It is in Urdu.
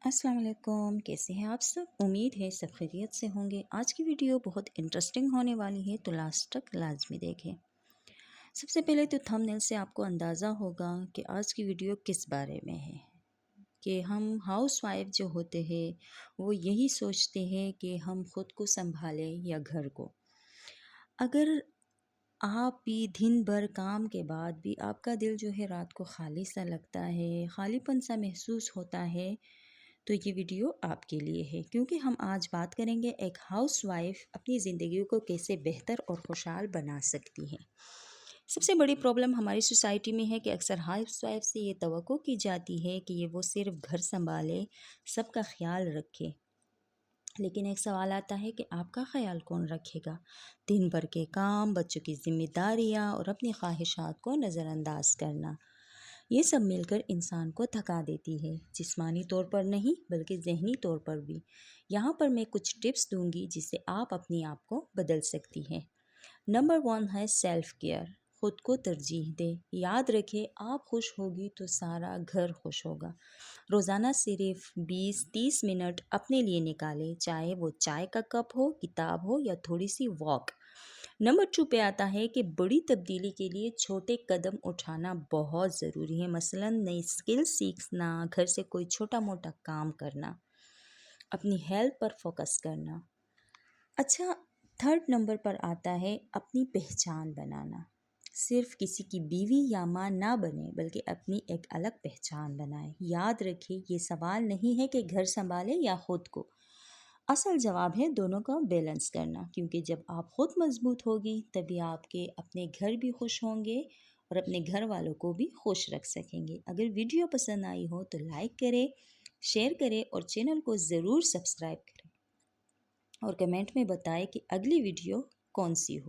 السلام علیکم، کیسے ہیں آپ سب؟ امید ہے سب خیریت سے ہوں گے۔ آج کی ویڈیو بہت انٹرسٹنگ ہونے والی ہے، تو لاسٹ تک لازمی دیکھیں۔ سب سے پہلے تو تھمبنیل سے آپ کو اندازہ ہوگا کہ آج کی ویڈیو کس بارے میں ہے، کہ ہم ہاؤس وائف جو ہوتے ہیں وہ یہی سوچتے ہیں کہ ہم خود کو سنبھالیں یا گھر کو۔ اگر آپ بھی دن بھر کام کے بعد بھی آپ کا دل جو ہے رات کو خالی سا لگتا ہے، خالی پن سا محسوس ہوتا ہے، تو یہ ویڈیو آپ کے لیے ہے، کیونکہ ہم آج بات کریں گے ایک ہاؤس وائف اپنی زندگی کو کیسے بہتر اور خوشحال بنا سکتی ہے۔ سب سے بڑی پرابلم ہماری سوسائٹی میں ہے کہ اکثر ہاؤس وائف سے یہ توقع کی جاتی ہے کہ وہ صرف گھر سنبھالے، سب کا خیال رکھے۔ لیکن ایک سوال آتا ہے کہ آپ کا خیال کون رکھے گا؟ دن بھر کے کام، بچوں کی ذمہ داریاں اور اپنی خواہشات کو نظر انداز کرنا، یہ سب مل کر انسان کو تھکا دیتی ہے، جسمانی طور پر نہیں بلکہ ذہنی طور پر بھی۔ یہاں پر میں کچھ ٹپس دوں گی جس سے آپ اپنی آپ کو بدل سکتی ہیں۔ نمبر 1 ہے سیلف کیئر، خود کو ترجیح دے۔ یاد رکھے، آپ خوش ہوگی تو سارا گھر خوش ہوگا۔ روزانہ صرف 20-30 منٹ اپنے لیے نکالے، چاہے وہ چائے کا کپ ہو، کتاب ہو یا تھوڑی سی واک۔ نمبر 2 پہ آتا ہے کہ بڑی تبدیلی کے لیے چھوٹے قدم اٹھانا بہت ضروری ہے، مثلا نئی اسکل سیکھنا، گھر سے کوئی چھوٹا موٹا کام کرنا، اپنی ہیلتھ پر فوکس کرنا۔ اچھا، 3rd نمبر پر آتا ہے اپنی پہچان بنانا۔ صرف کسی کی بیوی یا ماں نہ بنے بلکہ اپنی ایک الگ پہچان بنائے۔ یاد رکھے، یہ سوال نہیں ہے کہ گھر سنبھالے یا خود کو، اصل جواب ہے دونوں کا بیلنس کرنا، کیونکہ جب آپ خود مضبوط ہوگی تبھی آپ کے اپنے گھر بھی خوش ہوں گے اور اپنے گھر والوں کو بھی خوش رکھ سکیں گے۔ اگر ویڈیو پسند آئی ہو تو لائک کریں، شیئر کریں اور چینل کو ضرور سبسکرائب کریں، اور کمنٹ میں بتائیں کہ اگلی ویڈیو کون سی ہو۔